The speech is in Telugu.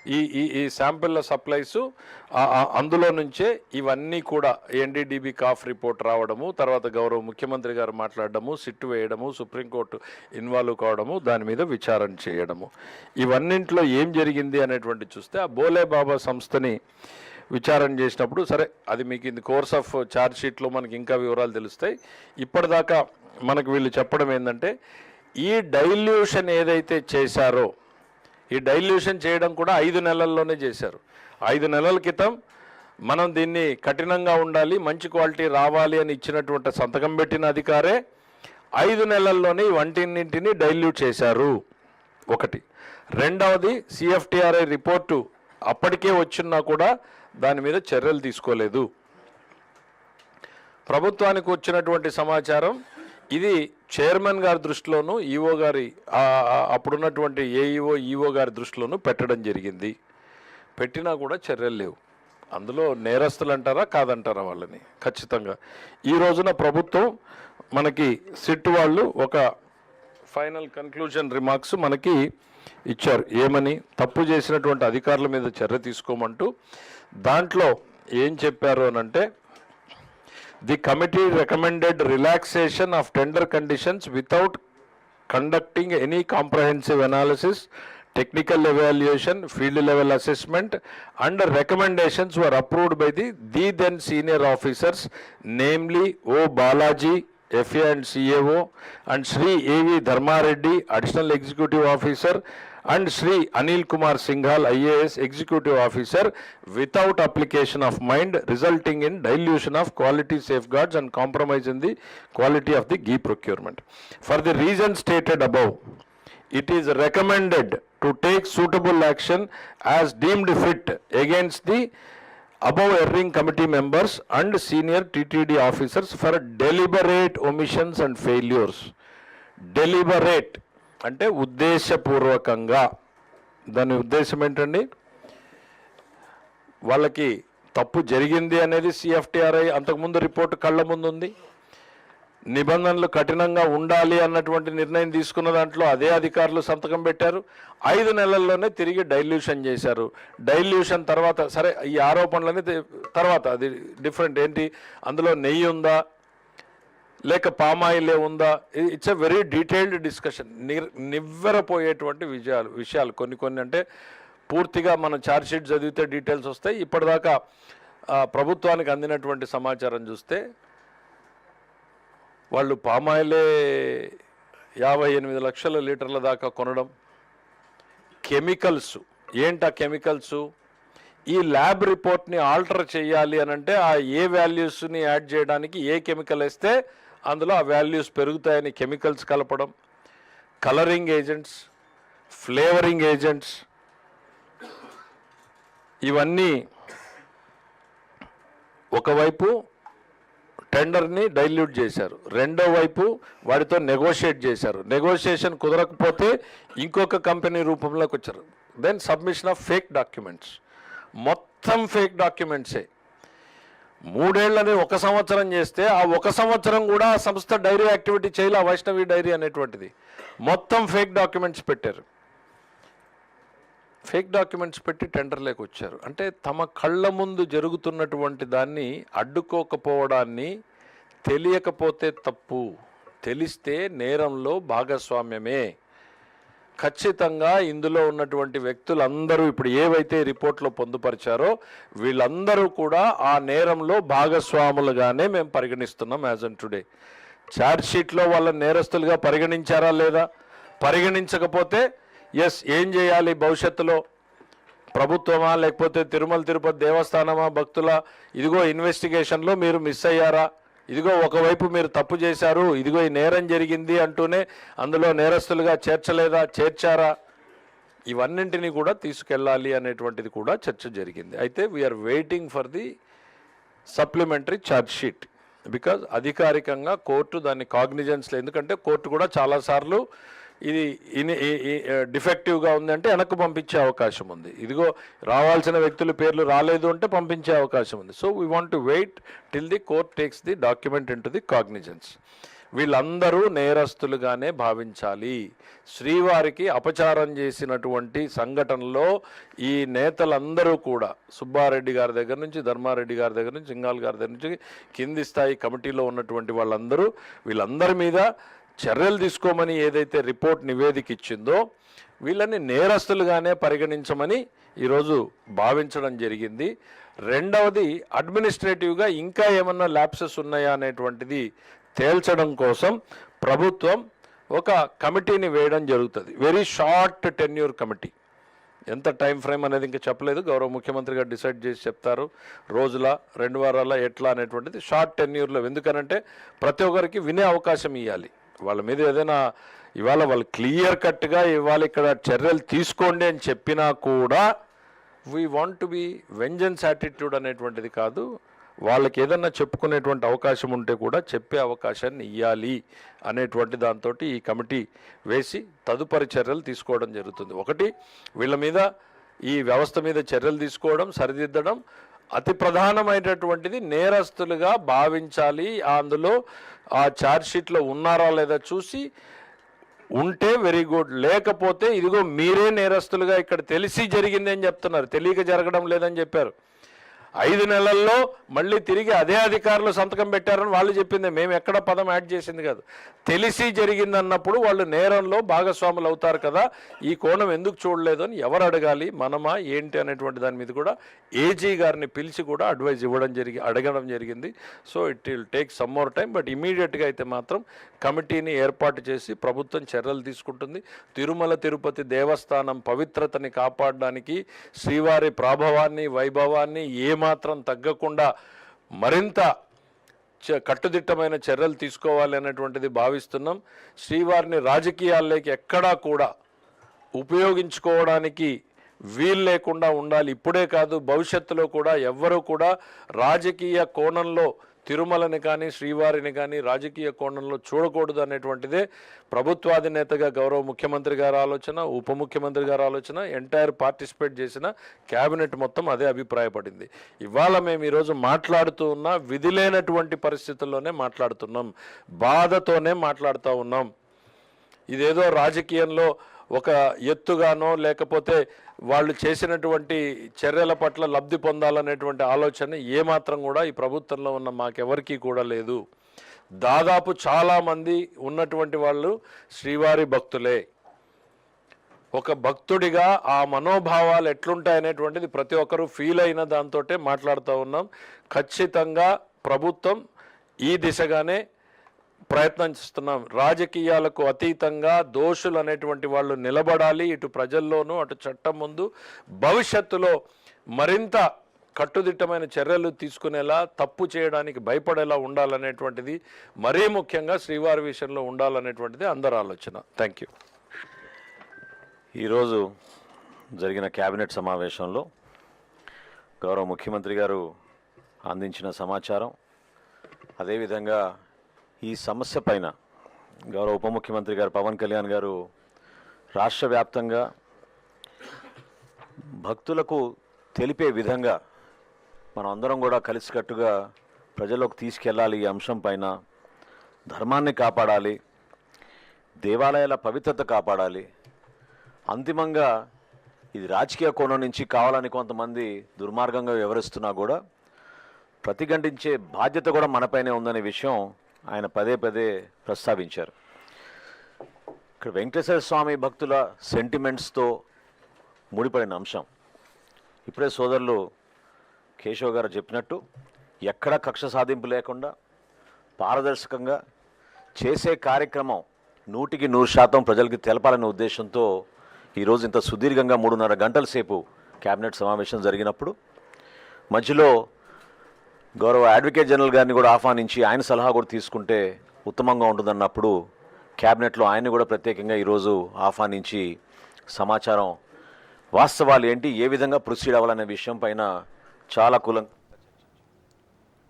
ఈ ఈ ఈ శాంపిల్ల సప్లైస్ అందులో నుంచే ఇవన్నీ కూడా ఎన్డీడీబీ కాఫ్ రిపోర్ట్ రావడము, తర్వాత గౌరవ ముఖ్యమంత్రి గారు మాట్లాడడము, సిట్టు వేయడము, సుప్రీంకోర్టు ఇన్వాల్వ్ కావడము, దాని మీద విచారణ చేయడము, ఇవన్నింటిలో ఏం జరిగింది అనేటువంటి చూస్తే ఆ బోలే బాబా సంస్థని విచారణ చేసినప్పుడు సరే అది మీకు ఇది కోర్స్ ఆఫ్ ఛార్జ్ షీట్లో మనకి ఇంకా వివరాలు తెలుస్తాయి. ఇప్పటిదాకా మనకు వీళ్ళు చెప్పడం ఏంటంటే ఈ డైల్యూషన్ ఏదైతే చేశారో ఈ డైల్యూషన్ చేయడం కూడా 5 నెలల్లోనే చేశారు. 5 నెలల క్రితం మనం దీన్ని కఠినంగా ఉండాలి, మంచి క్వాలిటీ రావాలి అని ఇచ్చినటువంటి సంతకం పెట్టిన అధికారే 5 నెలల్లోనే ఈ వంటిన్నింటినీ డైల్యూట్ చేశారు. ఒకటి. రెండవది సిఎఫ్టిఆర్ఐ రిపోర్టు అప్పటికే వచ్చినా కూడా దాని మీద చర్యలు తీసుకోలేదు. ప్రభుత్వానికి వచ్చినటువంటి సమాచారం ఇది చైర్మన్ గారి దృష్టిలోనూ ఈఓ గారి అప్పుడున్నటువంటి ఏఈఓ ఈఓ గారి దృష్టిలోనూ పెట్టడం జరిగింది. పెట్టినా కూడా చర్యలు లేవు. అందులో నేరస్తులు అంటారా కాదంటారా వాళ్ళని? ఖచ్చితంగా ఈ రోజున ప్రభుత్వం మనకి సిట్ వాళ్ళు ఒక ఫైనల్ కన్క్లూజన్ రిమార్క్స్ మనకి ఇచ్చారు. ఏమని? తప్పు చేసినటువంటి అధికారుల మీద చర్య తీసుకోమంటూ. దాంట్లో ఏం చెప్పారు అనంటే the committee recommended relaxation of tender conditions without conducting any comprehensive analysis, technical evaluation, field level assessment and recommendations were approved by the then senior officers, namely O. Balaji, FA and CAO, and Sri A.V. Dharmareddy, Additional Executive Officer, and Sri Anil Kumar Singhal, IAS Executive Officer, without application of mind, resulting in dilution of quality safeguards and compromise in the quality of the ghee procurement. For the reasons stated above, it is recommended to take suitable action as deemed fit against the above erring committee members and senior TTD officers for deliberate omissions and failures. Deliberate అంటే ఉద్దేశపూర్వకంగా. దాని ఉద్దేశం ఏంటండి? వాళ్ళకి తప్పు జరిగింది అనేది సిఎఫ్టిఆర్ఐ అంతకుముందు రిపోర్టు కళ్ళ ముందు ఉంది. నిబంధనలు కఠినంగా ఉండాలి అన్నటువంటి నిర్ణయం తీసుకున్న దాంట్లో అదే అధికారులు సంతకం పెట్టారు. 5 నెలల్లోనే తిరిగి డైల్యూషన్ చేశారు. డైల్యూషన్ తర్వాత సరే ఈ ఆరోపణలని తర్వాత అది డిఫరెంట్. ఏంటి అందులో నెయ్యి ఉందా లేక పామాయిలే ఉందా? It's a very detailed discussion. నివ్వెరపోయేటువంటి విషయాలు కొన్ని అంటే పూర్తిగా మనం ఛార్జ్ షీట్ చదివితే డీటెయిల్స్ వస్తాయి. ఇప్పటిదాకా ప్రభుత్వానికి అందినటువంటి సమాచారం చూస్తే వాళ్ళు పామాయిలే 58 లక్షల లీటర్ల దాకా కొనడం. కెమికల్స్ ఏంటా కెమికల్స్? ఈ ల్యాబ్ రిపోర్ట్ని ఆల్టర్ చేయాలి అని అంటే ఆ ఏ వాల్యూస్ని యాడ్ చేయడానికి ఏ కెమికల్ వేస్తే అందులో ఆ వాల్యూస్ పెరుగుతాయని కెమికల్స్ కలపడం, కలరింగ్ ఏజెంట్స్, ఫ్లేవరింగ్ ఏజెంట్స్, ఇవన్నీ ఒకవైపు టెండర్ని డైల్యూట్ చేశారు, రెండో వైపు వాడితో నెగోషియేట్ చేశారు. నెగోషియేషన్ కుదరకపోతే ఇంకొక కంపెనీ రూపంలోకి వచ్చారు. Then submission of fake documents. మొత్తం ఫేక్ డాక్యుమెంట్సే. 3 ఏళ్ళని 1 సంవత్సరం చేస్తే ఆ 1 సంవత్సరం కూడా సంస్థ డైరీ యాక్టివిటీ చేయాలి. వైష్ణవి డైరీ అనేటువంటిది మొత్తం ఫేక్ డాక్యుమెంట్స్ పెట్టారు. ఫేక్ డాక్యుమెంట్స్ పెట్టి టెండర్లోకి వచ్చారు. అంటే తమ కళ్ళ ముందు జరుగుతున్నటువంటి దాన్ని అడ్డుకోకపోవడాన్ని, తెలియకపోతే తప్పు, తెలిస్తే నేరంలో భాగస్వామ్యమే. ఖచ్చితంగా ఇందులో ఉన్నటువంటి వ్యక్తులందరూ ఇప్పుడు ఏవైతే రిపోర్ట్లో పొందుపరిచారో వీళ్ళందరూ కూడా ఆ నేరంలో భాగస్వాములుగానే మేము పరిగణిస్తున్నాం యాజ్ ఆన్ టుడే. ఛార్జ్ షీట్లో వాళ్ళ నేరస్తులుగా పరిగణించారా లేదా? పరిగణించకపోతే ఎస్ ఏం చేయాలి భవిష్యత్తులో? ప్రభుత్వమా లేకపోతే తిరుమల తిరుపతి దేవస్థానమా భక్తుల ఇదిగో ఇన్వెస్టిగేషన్లో మీరు మిస్ అయ్యారా, ఇదిగో ఒకవైపు మీరు తప్పు చేశారు, ఇదిగో ఈ నేరం జరిగింది అంటూనే అందులో నేరస్తులుగా చేర్చలేదా, చేర్చారా? ఇవన్నింటినీ కూడా తీసుకెళ్ళాలి అనేటువంటిది కూడా చర్చ జరిగింది. అయితే we are waiting for the supplementary charge sheet because అధికారికంగా కోర్టు దాన్ని కాగ్నిజెన్స్లో, ఎందుకంటే కోర్టు కూడా చాలాసార్లు ఇది డిఫెక్టివ్గా ఉందంటే వెనక్కు పంపించే అవకాశం ఉంది. ఇదిగో రావాల్సిన వ్యక్తుల పేర్లు రాలేదు అంటే పంపించే అవకాశం ఉంది. So we want to wait till the court takes the document into the cognizance. వీళ్ళందరూ నేరస్తులుగానే భావించాలి. శ్రీవారికి అపచారం చేసినటువంటి సంఘటనలో ఈ నేతలందరూ కూడా సుబ్బారెడ్డి గారి దగ్గర నుంచి, ధర్మారెడ్డి గారి దగ్గర నుంచి, సింగాల్ గారి దగ్గర నుంచి కింది స్థాయి కమిటీలో ఉన్నటువంటి వీళ్ళందరి మీద చర్యలు తీసుకోమని ఏదైతే రిపోర్ట్ నివేదిక ఇచ్చిందో వీళ్ళని నేరస్తులుగానే పరిగణించమని ఈరోజు భావించడం జరిగింది. రెండవది, అడ్మినిస్ట్రేటివ్గా ఇంకా ఏమన్నా ల్యాప్సెస్ ఉన్నాయా అనేటువంటిది తేల్చడం కోసం ప్రభుత్వం ఒక కమిటీని వేయడం జరుగుతుంది. Very short tenure committee. ఎంత టైం ఫ్రేమ్ అనేది ఇంకా చెప్పలేదు, గౌరవ ముఖ్యమంత్రి గారు డిసైడ్ చేసి చెప్తారు. రోజుల 2 వారాల ఎట్లా అనేటువంటిది షార్ట్ టెన్యూర్లో. ఎందుకనంటే ప్రతి ఒక్కరికి వినే అవకాశం ఇవ్వాలి. వాళ్ళ మీద ఏదైనా ఇవాళ వాళ్ళు క్లియర్ కట్గా ఇవాళ ఇక్కడ చర్యలు తీసుకోండి అని చెప్పినా కూడా we want to be vengeance attitude అనేటువంటిది కాదు. వాళ్ళకి ఏదన్నా చెప్పుకునేటువంటి అవకాశం ఉంటే కూడా చెప్పే అవకాశాన్ని ఇవ్వాలి అనేటువంటి దాంతో ఈ కమిటీ వేసి తదుపరి చర్యలు తీసుకోవడం జరుగుతుంది. ఒకటి, వీళ్ళ మీద ఈ వ్యవస్థ మీద చర్యలు తీసుకోవడం, సరిదిద్దడం. అతి ప్రధానమైనటువంటిది నేరస్తులుగా భావించాలి. అందులో ఆ ఛార్జ్షీట్లో ఉన్నారా లేదా చూసి ఉంటే వెరీ గుడ్, లేకపోతే ఇదిగో మీరే నేరస్తులుగా ఇక్కడ తెలిసి జరిగింది అని చెప్తున్నారు, తెలియక జరగడం లేదని చెప్పారు. 5 నెలల్లో మళ్ళీ తిరిగి అదే అధికారులు సంతకం పెట్టారని వాళ్ళు చెప్పింది, మేము ఎక్కడ పదం యాడ్ చేసింది కాదు. తెలిసి జరిగిందన్నప్పుడు వాళ్ళు నేరంలో భాగస్వాములు అవుతారు కదా, ఈ కోణం ఎందుకు చూడలేదు అని ఎవరు అడగాలి, మనమా ఏంటి అనేటువంటి దాని మీద కూడా ఏజీ గారిని పిలిచి కూడా అడ్వైజ్ అడగడం జరిగింది. So it will take some more time, but ఇమీడియట్గా అయితే మాత్రం కమిటీని ఏర్పాటు చేసి ప్రభుత్వం చర్యలు తీసుకుంటుంది. తిరుమల తిరుపతి దేవస్థానం పవిత్రతని కాపాడడానికి, శ్రీవారి ప్రాభవాన్ని వైభవాన్ని ఏమాత్రం తగ్గకుండా మరింత కట్టుదిట్టమైన చర్యలు తీసుకోవాలి అన్నటువంటిది భావిస్తున్నాం. శ్రీవారిని రాజకీయాల్లోకి ఎక్కడా కూడా ఉపయోగించుకోవడానికి వీలు లేకుండా ఉండాలి. ఇప్పుడే కాదు, భవిష్యత్తులో కూడా ఎవ్వరూ కూడా రాజకీయ కోణంలో తిరుమలని కానీ శ్రీవారిని కానీ రాజకీయ కోణంలో చూడకూడదు అనేటువంటిదే ప్రభుత్వాధినేతగా గౌరవ ముఖ్యమంత్రి గారి ఆలోచన, ఉప ముఖ్యమంత్రి గారి ఆలోచన, ఎంటైర్ పార్టిసిపేట్ చేసిన క్యాబినెట్ మొత్తం అదే అభిప్రాయపడింది. ఇవాళ మేము ఈరోజు మాట్లాడుతూ ఉన్నా విధి లేనటువంటి పరిస్థితుల్లోనే మాట్లాడుతున్నాం, బాధతోనే మాట్లాడుతూ ఉన్నాం. ఇదేదో రాజకీయంలో ఒక ఎత్తుగానో లేకపోతే వాళ్ళు చేసినటువంటి చర్యల పట్ల లబ్ధి పొందాలనేటువంటి ఆలోచన ఏమాత్రం కూడా ఈ ప్రభుత్వంలో ఉన్న మాకెవరికీ కూడా లేదు. దాదాపు చాలామంది ఉన్నటువంటి వాళ్ళు శ్రీవారి భక్తులే. ఒక భక్తుడిగా ఆ మనోభావాలు ఎట్లుంటాయనేటువంటిది ప్రతి ఒక్కరూ ఫీల్ అయిన దాంతో మాట్లాడుతూ ఉన్నాం. ఖచ్చితంగా ప్రభుత్వం ఈ దిశగానే ప్రయత్నం చేస్తున్నాం. రాజకీయాలకు అతీతంగా దోషులు అనేటువంటి వాళ్ళు నిలబడాలి, ఇటు ప్రజల్లోనూ అటు చట్టం ముందు. భవిష్యత్తులో మరింత కట్టుదిట్టమైన చర్యలు తీసుకునేలా, తప్పు చేయడానికి భయపడేలా ఉండాలనేటువంటిది, మరీ ముఖ్యంగా శ్రీవారి విషయంలో ఉండాలనేటువంటిది అందరి ఆలోచన. Thank you. ఈరోజు జరిగిన క్యాబినెట్ సమావేశంలో గౌరవ ముఖ్యమంత్రి గారు అందించిన సమాచారం, అదేవిధంగా ఈ సమస్య పైన గౌరవ ఉప ముఖ్యమంత్రి గారు పవన్ కళ్యాణ్ గారు రాష్ట్ర వ్యాప్తంగా భక్తులకు తెలిపే విధంగా మనం అందరం కూడా కలిసికట్టుగా ప్రజల్లోకి తీసుకెళ్ళాలి. ఈ అంశం పైన ధర్మాన్ని కాపాడాలి, దేవాలయాల పవిత్రత కాపాడాలి. అంతిమంగా ఇది రాజకీయ కోణం నుంచి కావాలని కొంతమంది దుర్మార్గంగా వ్యవహరిస్తున్నా కూడా ప్రతిఘటించే బాధ్యత కూడా మనపైనే ఉందనే విషయం ఆయన పదే పదే ప్రస్తావించారు. ఇక్కడ వెంకటేశ్వర స్వామి భక్తుల సెంటిమెంట్స్తో ముడిపడిన అంశం. ఇప్పుడే సోదరులు కేశవ్ గారు చెప్పినట్టు ఎక్కడ కక్ష సాధింపు లేకుండా పారదర్శకంగా చేసే కార్యక్రమం 100% ప్రజలకి తెలపాలనే ఉద్దేశంతో ఈరోజు ఇంత సుదీర్ఘంగా 3.5 గంటల సేపు క్యాబినెట్ సమావేశం జరిగినప్పుడు మధ్యలో గౌరవ అడ్వకేట్ జనరల్ గారిని కూడా ఆహ్వానించి ఆయన సలహా కూడా తీసుకుంటే ఉత్తమంగా ఉంటుందన్నప్పుడు క్యాబినెట్లో ఆయన్ని కూడా ప్రత్యేకంగా ఈరోజు ఆహ్వానించి సమాచారం, వాస్తవాలు ఏంటి, ఏ విధంగా ప్రొసీడ్ అవ్వాలనే విషయం పైన చాలా